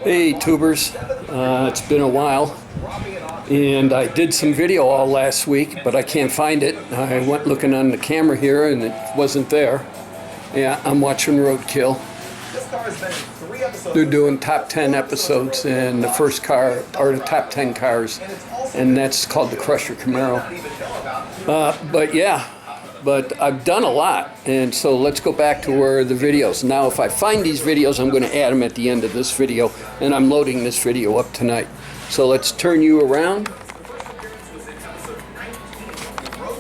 Hey tubers, it's been a while and I did some video all last week, but I can't find it. I went looking on the camera here and it wasn't there. Yeah, I'm watching Roadkill. They're doing top 10 episodes and the first car, or the top 10 cars, and that's called the Crusher Camaro. But I've done a lot, and so let's go back to where the videos. Now if I find these videos, I'm going to add them at the end of this video, and I'm loading this video up tonight. So let's turn you around.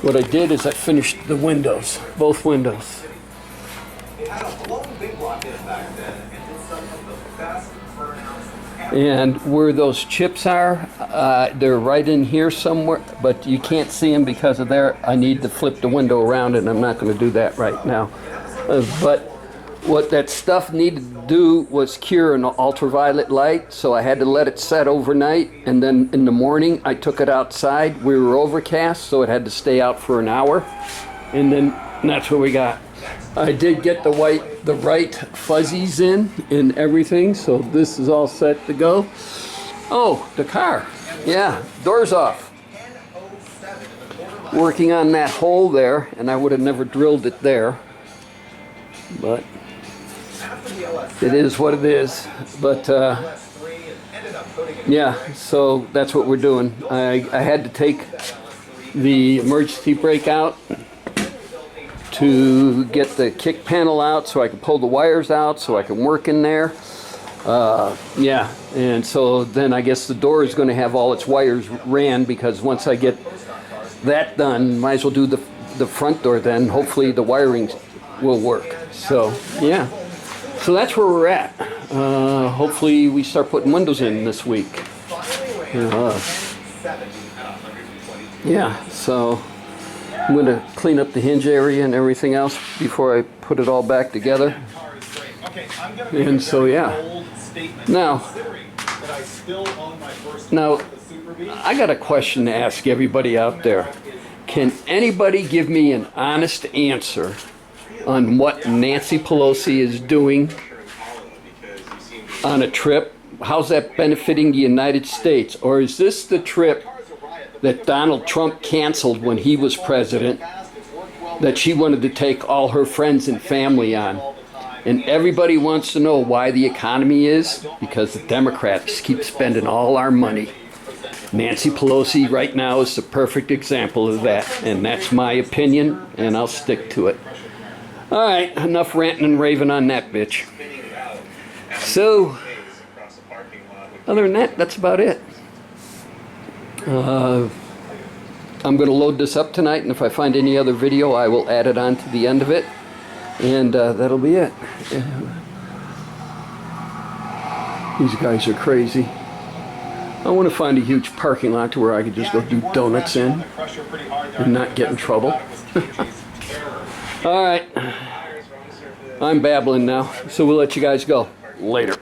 What I did is I finished the windows, both windows. And where those chips are, they're right in here somewhere, but you can't see them because of there. I need to flip the window around, and I'm not going to do that right now. But what that stuff needed to do was cure in ultraviolet light, so I had to let it set overnight, and then in the morning I took it outside. We were overcast, so it had to stay out for an hour, and then that's what we got. I did get the right fuzzies in and everything, so this is all set to go. Oh, the car. Yeah, doors off. Working on that hole there, and I would have never drilled it there. But it is what it is. But yeah, so that's what we're doing. I had to take the emergency brake out to get the kick panel out so I can pull the wires out so I can work in there. Yeah, and so then I guess the door is going to have all its wires ran, because once I get that done, might as well do the front door then. Hopefully the wiring will work. So yeah, so that's where we're at. Hopefully we start putting windows in this week. Yeah, so I'm going to clean up the hinge area and everything else before I put it all back together. And so yeah. Now I got a question to ask everybody out there. Can anybody give me an honest answer on what Nancy Pelosi is doing on a trip? How's that benefiting the United States? Or is this the trip that Donald Trump canceled when he was president, that she wanted to take all her friends and family on? And everybody wants to know why the economy is because the Democrats keep spending all our money. Nancy Pelosi right now is the perfect example of that, and that's my opinion, and I'll stick to it. All right, enough ranting and raving on that bitch. So, other than that, that's about it. I'm going to load this up tonight, and if I find any other video, I will add it on to the end of it, and that'll be it. These guys are crazy. I want to find a huge parking lot to where I could just go do donuts in and not get in trouble. All right, I'm babbling now, so we'll let you guys go. Later.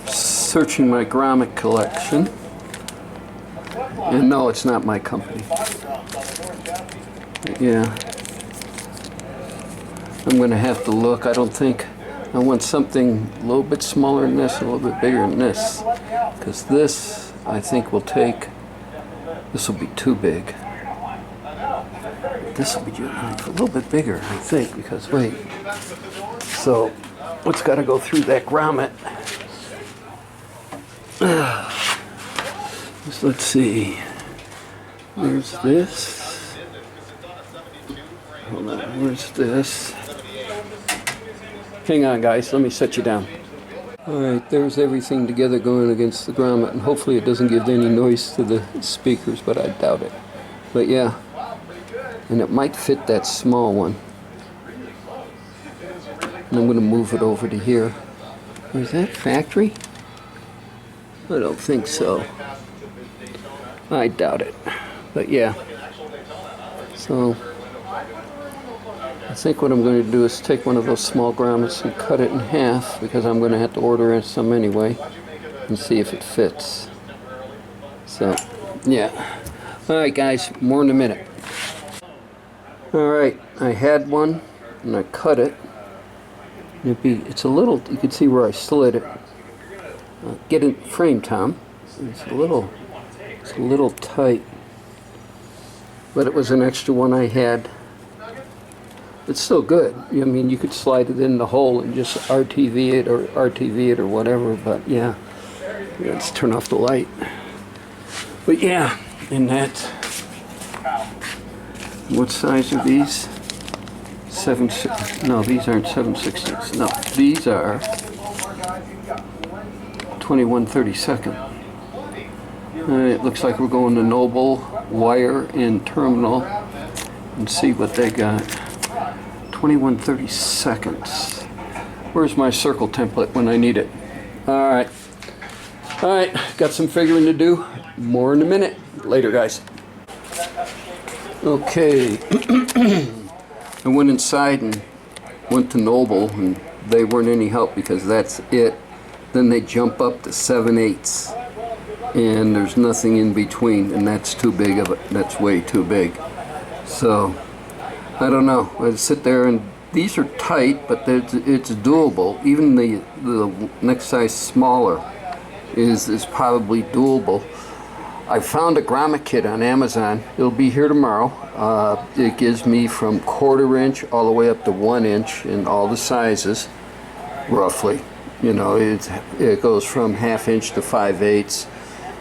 Searching my grommet collection. And no, it's not my company. Yeah. I'm going to have to look. I don't think I want something a little bit smaller than this, a little bit bigger than this. Because this, I think, will take, this will be too big. This will be a little bit bigger, I think, because, wait. So, it's got to go through that grommet. Let's see. There's this. Hold on. Where's this? Hang on, guys. Let me set you down. All right. There's everything together going against the grommet, and hopefully it doesn't give any noise to the speakers, but I doubt it. But yeah, and it might fit that small one. And I'm going to move it over to here. Is that factory? I don't think so. I doubt it. But yeah. So I think what I'm going to do is take one of those small grommets and cut it in half, because I'm going to have to order some anyway, and see if it fits. So yeah. Alright guys, more in a minute. Alright, I had one and I cut it. It's a little, you can see where I slid it. Get in frame, Tom. It's a little tight, but it was an extra one I had. It's still good. I mean, you could slide it in the hole and just RTV it or whatever, but yeah. Let's turn off the light. But yeah, and that, what size are these? No, these aren't 7/16. No, these are 21/32. It looks like we're going to Noble Wire and Terminal and see what they got. 21/32. Where's my circle template when I need it? All right, got some figuring to do. More in a minute. Later, guys. Okay. I went inside and went to Noble, and they weren't any help because that's it. Then they jump up to 7/8, and there's nothing in between, and that's too big of it. That's way too big. So I don't know. I sit there, and these are tight, but it's doable. Even the next size smaller is probably doable. I found a grommet kit on Amazon. It'll be here tomorrow. It gives me from 1/4 inch all the way up to 1 inch in all the sizes, roughly. You know, it goes from 1/2 inch to 5/8.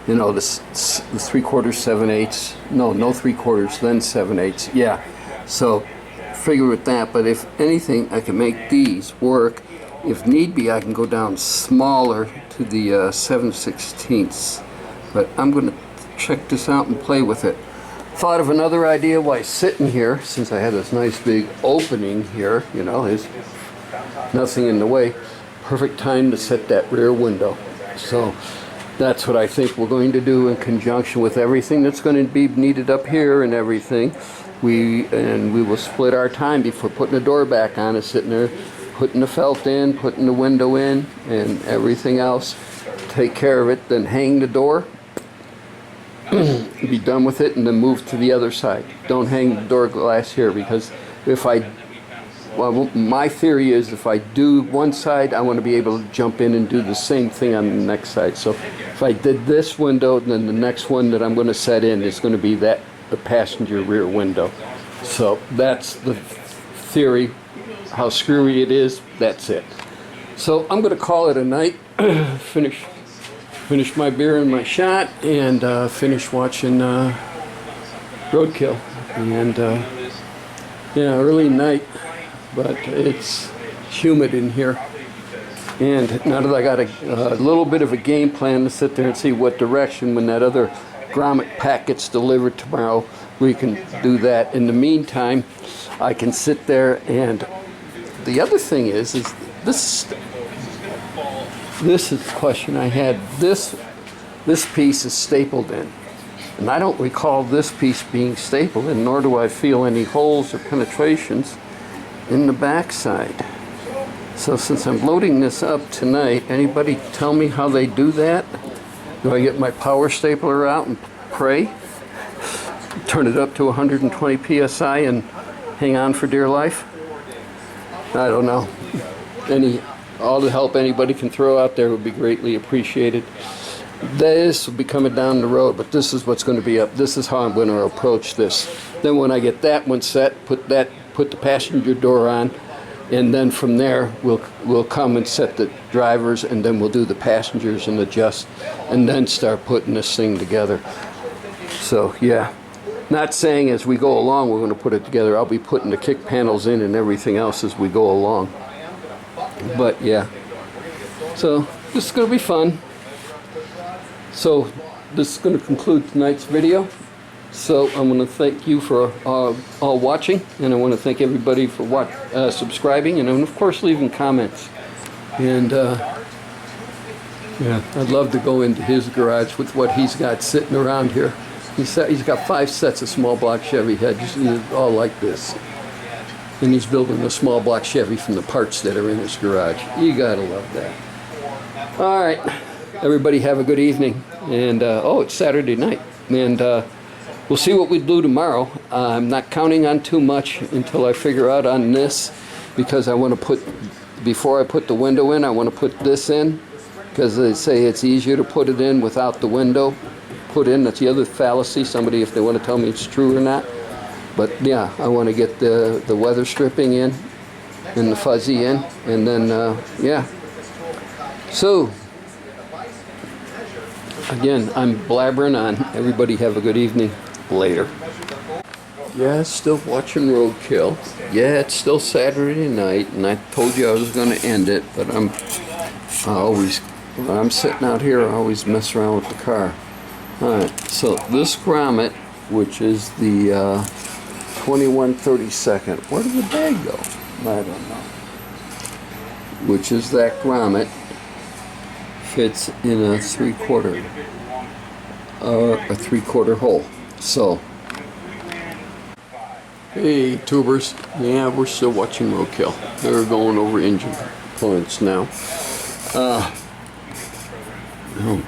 You know, the 3/4, 7/8. No 3/4, then 7/8. Yeah. So figure with that. But if anything, I can make these work. If need be, I can go down smaller to the 7/16. But I'm going to check this out and play with it. Thought of another idea while sitting here, since I had this nice big opening here. You know, there's nothing in the way. Perfect time to set that rear window. So that's what I think we're going to do in conjunction with everything that's going to be needed up here and everything. We will split our time before putting the door back on and sitting there, putting the felt in, putting the window in, and everything else. Take care of it, then hang the door. Be done with it, and then move to the other side. Don't hang the door glass here, because my theory is if I do one side, I want to be able to jump in and do the same thing on the next side. So if I did this window, then the next one that I'm going to set in is going to be the passenger rear window. So that's the theory. How screwy it is, that's it. So I'm going to call it a night. Finish my beer and my shot, and finish watching Roadkill. And yeah, early night, but it's humid in here. And now that I got a little bit of a game plan to sit there and see what direction, when that other grommet pack gets delivered tomorrow, we can do that. In the meantime, I can sit there, and the other thing is this is the question I had. This piece is stapled in, and I don't recall this piece being stapled in, nor do I feel any holes or penetrations in the backside. So since I'm loading this up tonight, anybody tell me how they do that? Do I get my power stapler out and pray? Turn it up to 120 psi and hang on for dear life? I don't know. All the help anybody can throw out there would be greatly appreciated. This will be coming down the road, but this is what's going to be up. This is how I'm going to approach this. Then when I get that one set, put the passenger door on, and then from there we'll come and set the drivers, and then we'll do the passengers and adjust, and then start putting this thing together. So yeah, not saying as we go along we're going to put it together. I'll be putting the kick panels in and everything else as we go along. But yeah, so this is going to be fun. So this is going to conclude tonight's video. So I want to thank you for all watching, and I want to thank everybody for subscribing, and of course leaving comments. And yeah, I'd love to go into his garage with what he's got sitting around here. He's got 5 sets of small block Chevy heads, all like this. And he's building a small block Chevy from the parts that are in his garage. You gotta love that. All right, everybody have a good evening. And oh, it's Saturday night. And we'll see what we do tomorrow. I'm not counting on too much until I figure out on this, because I want to before I put the window in, I want to put this in, because they say it's easier to put it in without the window put in. That's the other fallacy. Somebody, if they want to tell me it's true or not. But yeah, I want to get the weather stripping in and the fuzzy in, and then yeah. So again, I'm blabbering on. Everybody have a good evening. Later. Yeah, still watching Roadkill. Yeah, it's still Saturday night, and I told you I was going to end it, but when I'm sitting out here, I always mess around with the car. Alright, so this grommet, which is the 21/32, where did the bag go? I don't know. Which is that grommet, fits in a 3/4 hole. So, hey tubers, yeah, we're still watching Roadkill. They're going over engine points now. Oh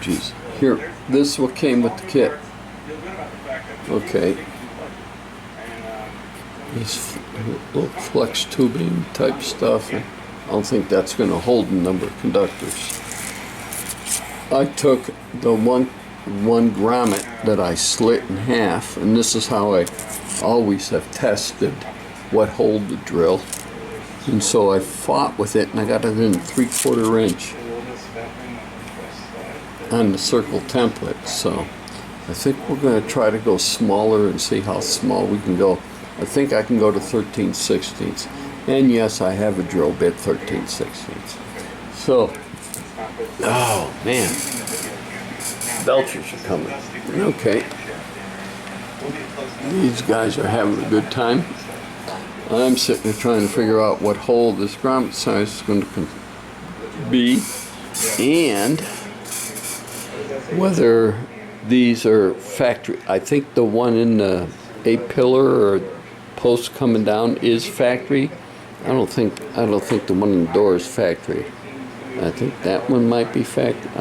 geez, here, this is what came with the kit. Okay, this little flex tubing type stuff. I don't think that's going to hold a number of conductors. I took the one grommet that I slit in half, and this is how I always have tested what hole to drill. And so I fought with it, and I got it in 3/4 inch on the circle template. So I think we're going to try to go smaller and see how small we can go. I think I can go to 13/16. And yes, I have a drill bit 13/16. So, oh man, belchers are coming. Okay. These guys are having a good time. I'm sitting there trying to figure out what hole this grommet size is going to be, and whether these are factory. I think the one in the A-pillar or post coming down is factory. I don't think the one in the door is factory. I think that one might be factory.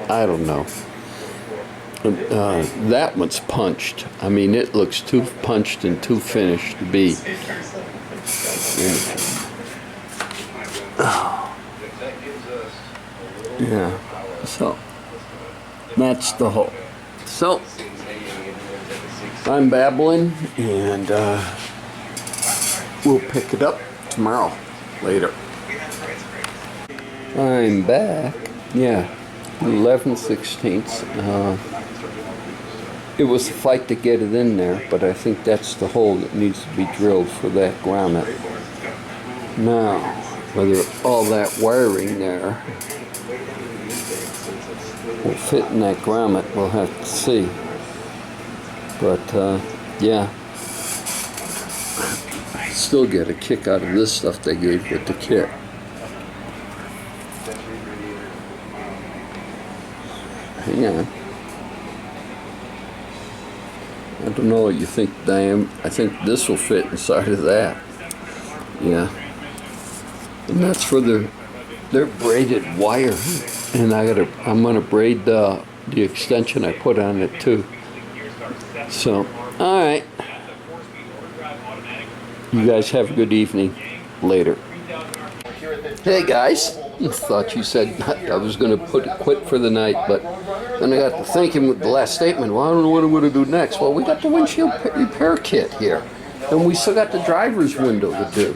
I don't know. That one's punched. I mean, it looks too punched and too finished to be. Yeah, so that's the hole. So I'm babbling, and we'll pick it up tomorrow, later. I'm back. Yeah, 11/16. It was a fight to get it in there, but I think that's the hole that needs to be drilled for that grommet. Now, whether all that wiring there will fit in that grommet, we'll have to see. But yeah, I still get a kick out of this stuff they gave with the kit. Hang on. I don't know what you think, Diane. I think this will fit inside of that. Yeah. And that's for their braided wire. And I'm gonna braid the extension I put on it too. So, all right. You guys have a good evening. Later. Hey guys. Thought you said I was going to quit for the night, but then I got to thinking with the last statement, well, I don't know what I'm going to do next. Well, we got the windshield repair kit here, and we still got the driver's window to do.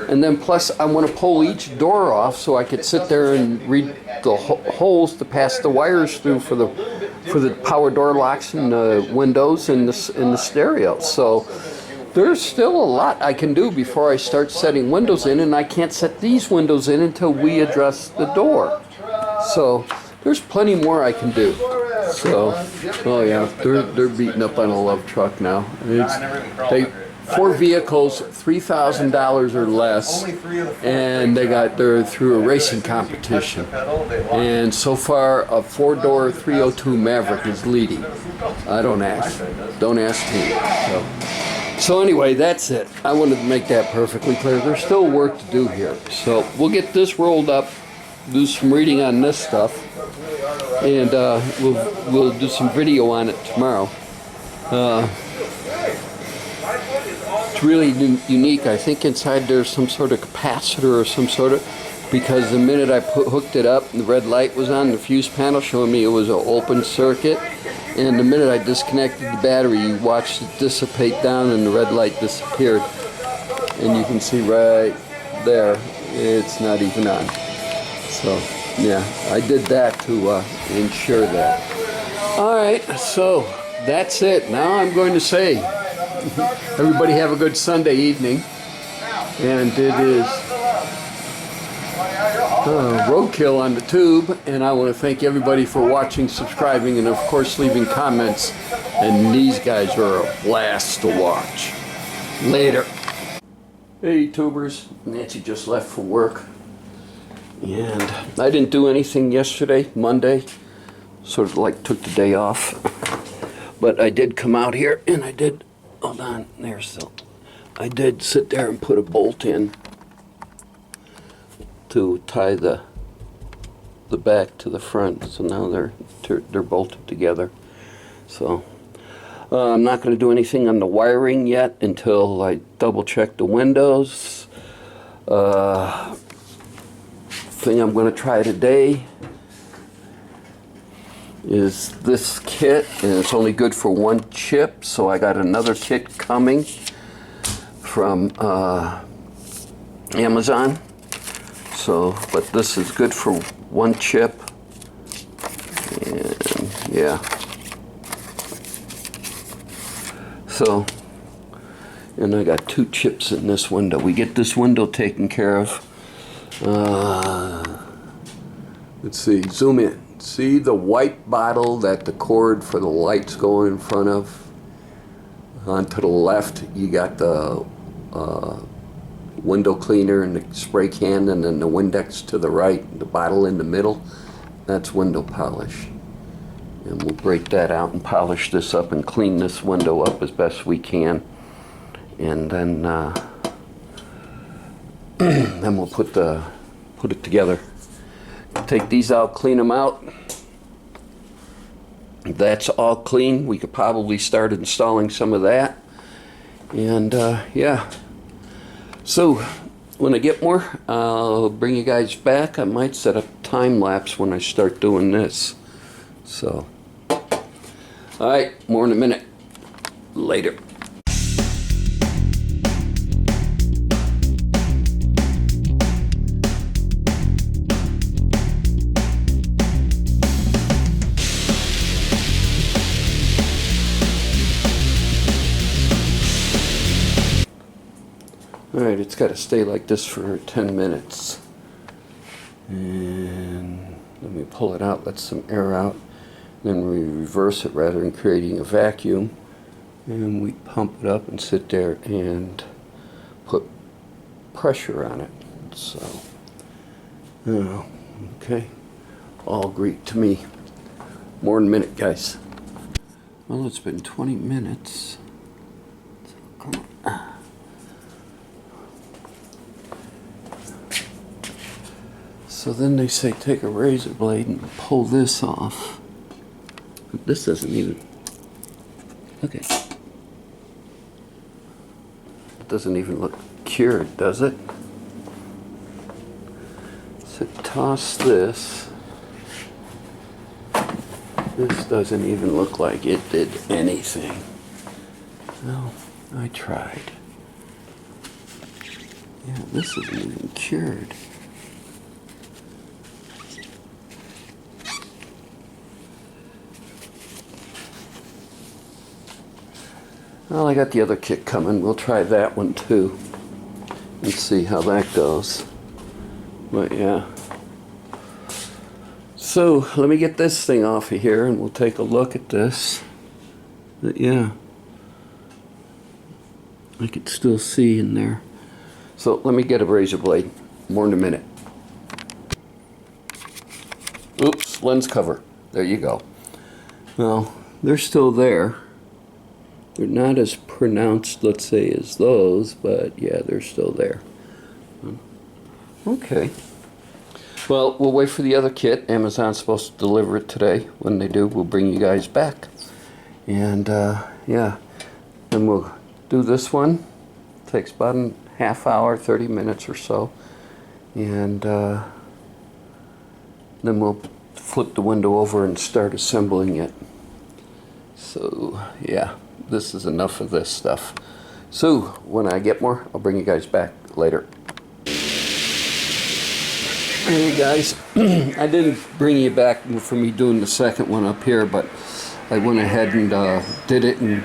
And then plus I want to pull each door off so I could sit there and read the holes to pass the wires through for the power door locks and the windows and the stereo. So there's still a lot I can do before I start setting windows in, and I can't set these windows in until we address the door. So there's plenty more I can do. So, oh yeah, they're beating up on a love truck now. Four vehicles, $3,000 or less, and they're through a racing competition. And so far, a 4-door 302 Maverick is leading. I don't ask me. So anyway, that's it. I wanted to make that perfectly clear. There's still work to do here. So we'll get this rolled up, do some reading on this stuff, and we'll do some video on it tomorrow. It's really unique. I think inside there's some sort of capacitor or some sort of because the minute I hooked it up, the red light was on, the fuse panel showing me it was an open circuit. And the minute I disconnected the battery, you watched it dissipate down and the red light disappeared. And you can see right there, it's not even on. So, yeah, I did that to ensure that. Alright, so that's it. Now I'm going to say, everybody have a good Sunday evening. And it is roadkill on the tube, and I want to thank everybody for watching, subscribing, and of course leaving comments. And these guys are a blast to watch. Later. Hey tubers, Nancy just left for work, and I didn't do anything yesterday, Monday, sort of like took the day off, but I did come out here and I did, hold on, there's the, I did sit there and put a bolt in to tie the back to the front, so now they're bolted together. So I'm not going to do anything on the wiring yet until I double check the windows. Thing I'm going to try today is this kit, and it's only good for one chip, so I got another kit coming from Amazon. So, but this is good for one chip, and yeah. So, and I got 2 chips in this window. We get this window taken care of. Let's see, zoom in. See the white bottle that the cord for the lights go in front of? On to the left, you got the window cleaner and the spray can, and then the Windex to the right, the bottle in the middle. That's window polish. And we'll break that out and polish this up and clean this window up as best we can. And then then we'll put it together. Take these out, clean them out. That's all clean. We could probably start installing some of that. And yeah. So when I get more, I'll bring you guys back. I might set up time lapse when I start doing this. So, all right, more in a minute. Later. Alright, it's got to stay like this for 10 minutes. And let me pull it out, let some air out. Then we reverse it rather than creating a vacuum. And we pump it up and sit there and put pressure on it. So, okay. All Greek to me. More in a minute, guys. Well, it's been 20 minutes. So, come on. So then they say take a razor blade and pull this off. But this doesn't even, okay. It doesn't even look cured, does it? So toss this. This doesn't even look like it did anything. Well, I tried. Yeah, this isn't even cured. Well, I got the other kit coming. We'll try that one too and see how that goes. But yeah. So let me get this thing off of here and we'll take a look at this. But yeah. I could still see in there. So let me get a razor blade. More in a minute. Oops, lens cover. There you go. Well, they're still there. They're not as pronounced, let's say, as those, but yeah, they're still there. Okay. Well, we'll wait for the other kit. Amazon's supposed to deliver it today. When they do, we'll bring you guys back. And yeah, then we'll do this one. Takes about a half hour, 30 minutes or so. and then we'll flip the window over and start assembling it. So yeah, this is enough of this stuff. So when I get more, I'll bring you guys back later. Hey guys, I didn't bring you back for me doing the second one up here, but I went ahead and did it and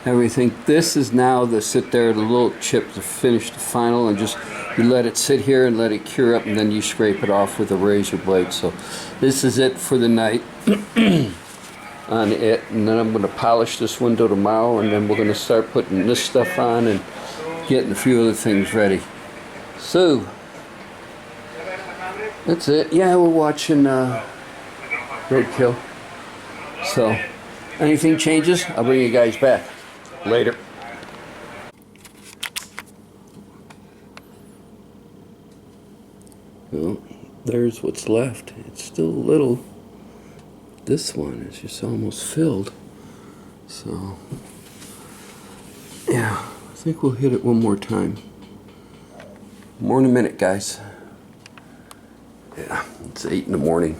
everything. This is now the sit there, the little chip to finish the final, and just you let it sit here and let it cure up, and then you scrape it off with a razor blade. So this is it for the night on it, and then I'm going to polish this window tomorrow, and then we're going to start putting this stuff on and getting a few other things ready. So that's it. Yeah, we're watching Roadkill. So anything changes, I'll bring you guys back later. Well, there's what's left. It's still a little. This one is just almost filled. So yeah, I think we'll hit it one more time. More in a minute, guys. Yeah, it's 8 in the morning.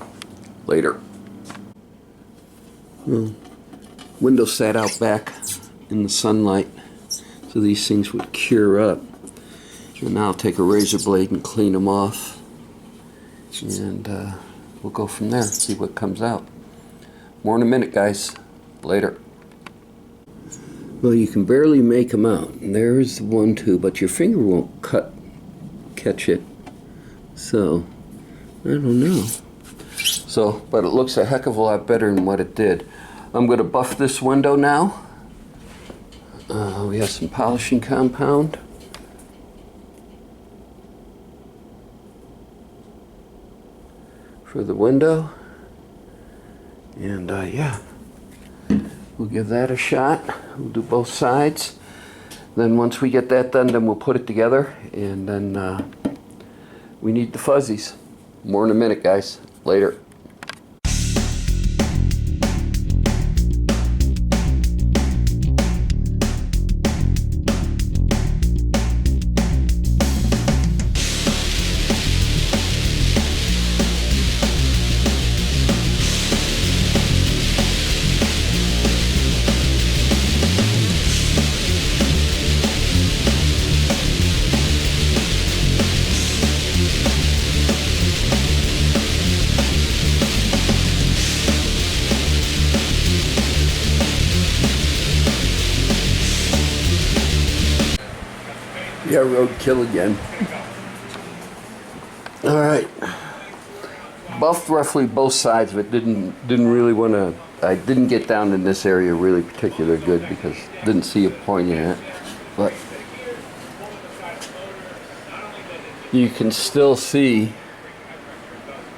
Later. Well, window sat out back in the sunlight, so these things would cure up. So now I'll take a razor blade and clean them off, and we'll go from there, see what comes out. More in a minute, guys. Later. Well, you can barely make them out. And there's one, too, but your finger won't catch it. So I don't know. So, but it looks a heck of a lot better than what it did. I'm going to buff this window now. We have some polishing compound. For the window. And yeah, we'll give that a shot. We'll do both sides. Then once we get that done, then we'll put it together. And then we need the fuzzies. More in a minute, guys. Later. Yeah, roadkill again. All right. Buffed roughly both sides, but didn't really want to. I didn't get down in this area really particularly good because didn't see a point in it. But you can still see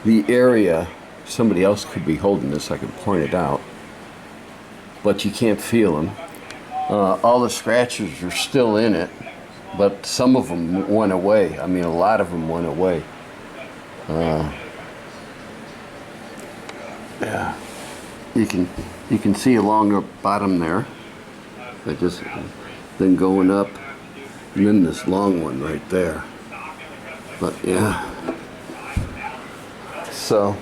the area. Somebody else could be holding this. I can point it out, but you can't feel them. All the scratches are still in it. But some of them went away. I mean, a lot of them went away. Yeah, you can see along the bottom there. That just then going up, and then this long one right there. But yeah. So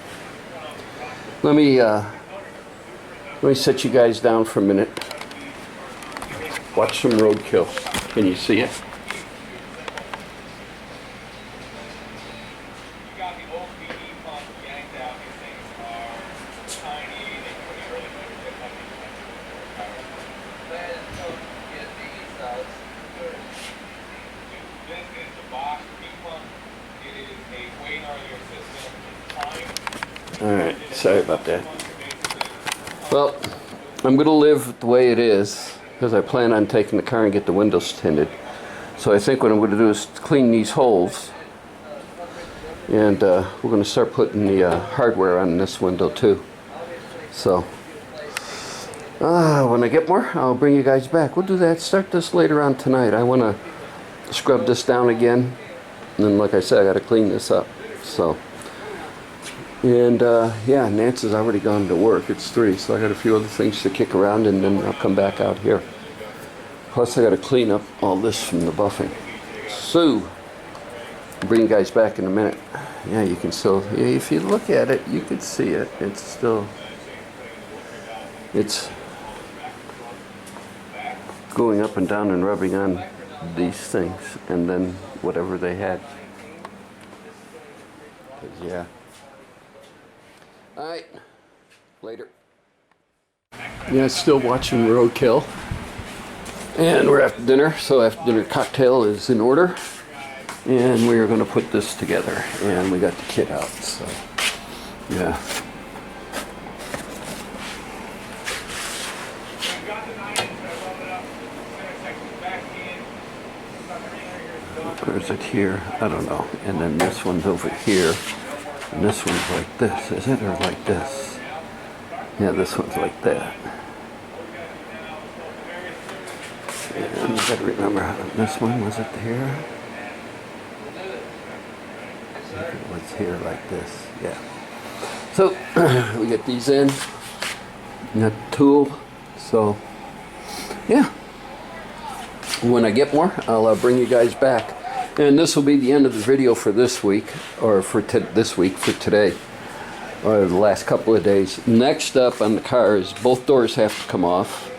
let me set you guys down for a minute. Watch some roadkill. Can you see it? Alright, sorry about that. Well, I'm going to live the way it is because I plan on taking the car and get the windows tinted. So I think what I'm going to do is clean these holes, and we're going to start putting the hardware on this window too. So when I get more, I'll bring you guys back. We'll do that, start this later on tonight. I want to scrub this down again, and then like I said, I got to clean this up. So, and yeah, Nance's already gone to work. It's 3, so I got a few other things to kick around, and then I'll come back out here. Plus I got to clean up all this from the buffing. So Bring you guys back in a minute. Yeah, you can still, if you look at it, you can see it. It's still, it's going up and down and rubbing on these things, and then whatever they had. Yeah. All right. Later. Yeah, still watching Roadkill. And we're after dinner, so after dinner cocktail is in order. And we are going to put this together. And we got the kit out, so yeah. Or is it here? I don't know. And then this one's over here. And this one's like this, is it? Or like this? Yeah, this one's like that. And you gotta remember, this one, was it here? It was here like this, yeah. So, we get these in. Got the tool. So, yeah. When I get more, I'll bring you guys back. And this will be the end of the video for this week, or for this week, for today, or the last couple of days. Next up on the car is both doors have to come off.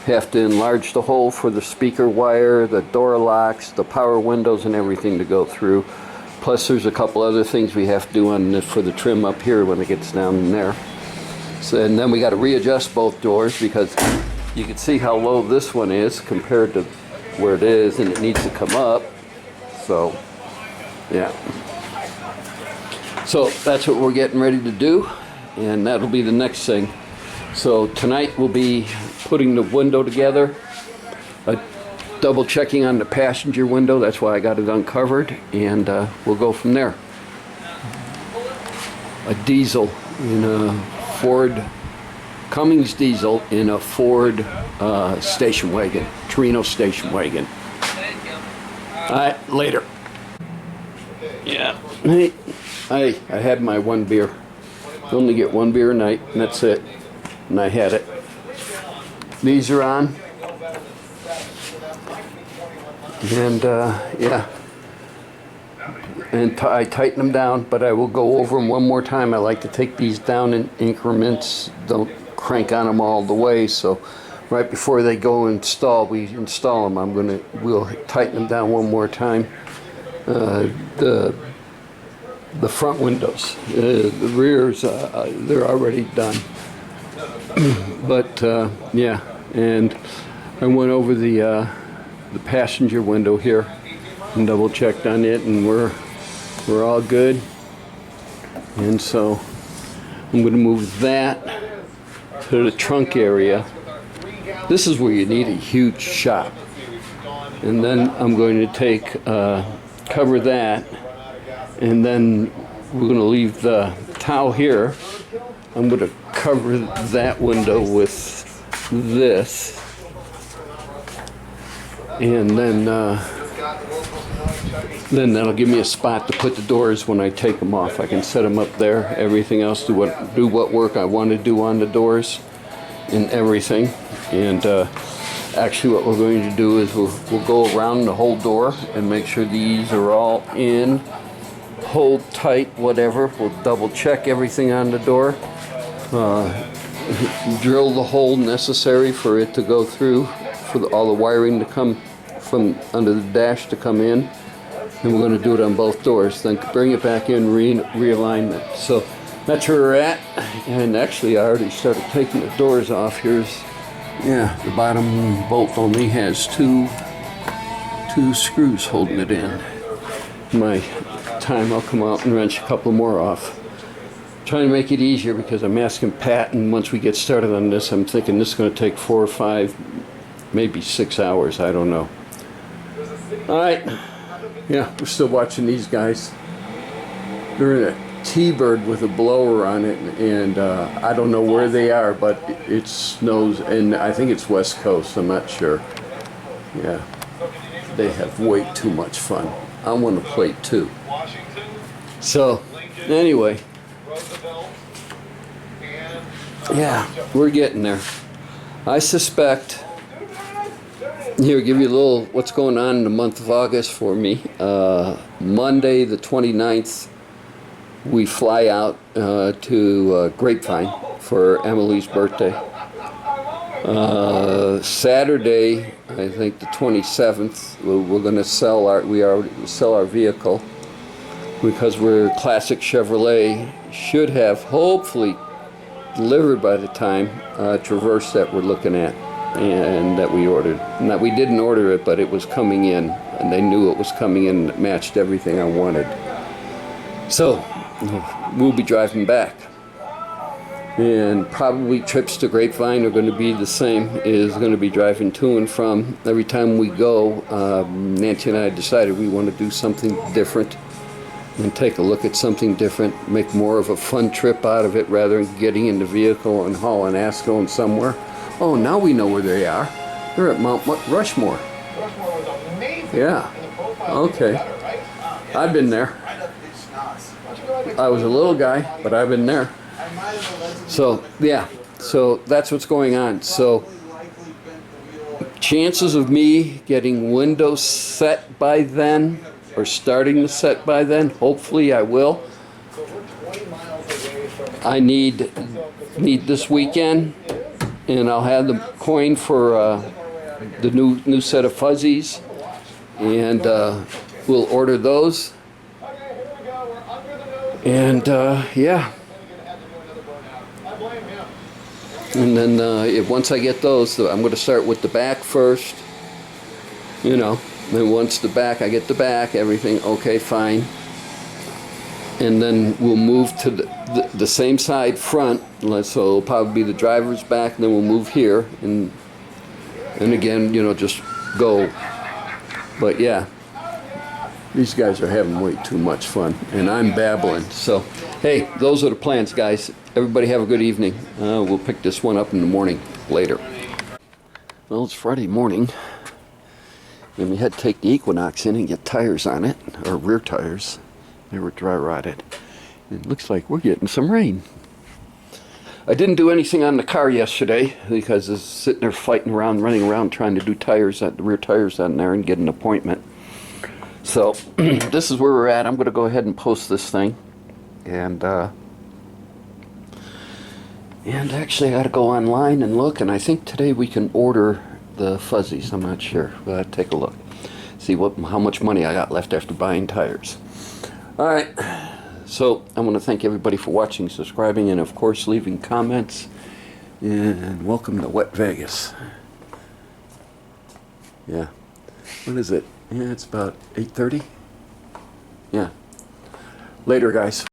Have to enlarge the hole for the speaker wire, the door locks, the power windows, and everything to go through. Plus there's a couple other things we have to do on for the trim up here when it gets down in there. So, and then we got to readjust both doors, because you can see how low this one is compared to where it is, and it needs to come up. So, yeah. So that's what we're getting ready to do, and that'll be the next thing. So tonight we'll be putting the window together, double checking on the passenger window. That's why I got it uncovered, and we'll go from there. A diesel in a Ford, Cummins diesel in a Ford station wagon, Torino station wagon. All right, later. Yeah, hey, I had my one beer. I only get one beer a night, and that's it. And I had it. These are on. And yeah. And I tighten them down, but I will go over them one more time. I like to take these down in increments. Don't crank on them all the way. So right before they go install, we install them. We'll tighten them down one more time. The front windows, the rears, they're already done. But yeah, and I went over the passenger window here and double checked on it, and we're all good. And so I'm going to move that to the trunk area. This is where you need a huge shop. And then I'm going to take cover that, and then we're going to leave the towel here. I'm going to cover that window with this, and then that'll give me a spot to put the doors when I take them off. I can set them up there. Everything else, do what work I want to do on the doors and everything. And actually what we're going to do is we'll go around the whole door and make sure these are all in, hold tight, whatever. We'll double check everything on the door. Drill the hole necessary for it to go through, for all the wiring to come from under the dash to come in, and we're going to do it on both doors, then bring it back in, realignment. So that's where we're at. And actually I already started taking the doors off. Here's, yeah, the bottom bolt only has two screws holding it in. My time I'll come out and wrench a couple more off. Trying to make it easier because I'm asking Pat, and once we get started on this, I'm thinking this is going to take 4 or 5, maybe 6 hours. I don't know. All right. Yeah, we're still watching these guys. They're in a T-Bird with a blower on it, and I don't know where they are, but it snows, and I think it's West Coast. I'm not sure. Yeah. They have way too much fun. I want to play too. So, anyway. Yeah, we're getting there. I suspect Here, give you a little what's going on in the month of August for me. Monday the 29th, we fly out to Grapevine for Emily's birthday. Saturday, I think the 27th, we're going to sell our vehicle because we're Classic Chevrolet. Should have hopefully delivered by the time Traverse that we're looking at and that we ordered. And that we didn't order it, but it was coming in, and they knew it was coming in and it matched everything I wanted. So we'll be driving back. And probably trips to Grapevine are going to be the same. Is going to be driving to and from. Every time we go, Nancy and I decided we want to do something different and take a look at something different, make more of a fun trip out of it rather than getting in the vehicle and hauling ass going somewhere. Oh, now we know where they are. They're at Mount Rushmore. Rushmore was amazing. Yeah. Okay. I've been there. I was a little guy, but I've been there. So, yeah. So that's what's going on. So, chances of me getting windows set by then, or starting to set by then, hopefully I will. I need this weekend, and I'll have the coin for the new set of fuzzies, and we'll order those. And yeah. And then once I get those, I'm going to start with the back first. You know, then once the back, I get the back, everything, okay, fine. And then we'll move to the same side front. So it'll probably be the driver's back, and then we'll move here. And again, you know, just go. But yeah, these guys are having way too much fun. And I'm babbling. So, hey, those are the plans, guys. Everybody have a good evening. We'll pick this one up in the morning later. Well, it's Friday morning. And we had to take the Equinox in and get tires on it, or rear tires. They were dry rotted. It looks like we're getting some rain. I didn't do anything on the car yesterday because I was sitting there fighting around, running around, trying to do tires, the rear tires on there and get an appointment. So this is where we're at. I'm going to go ahead and post this thing. And actually I got to go online and look, and I think today we can order the fuzzies. I'm not sure. We'll take a look. See how much money I got left after buying tires. Alright, so I want to thank everybody for watching, subscribing, and of course leaving comments. And welcome to Wet Vegas. Yeah. What is it? Yeah, it's about 8:30. Yeah. Later, guys.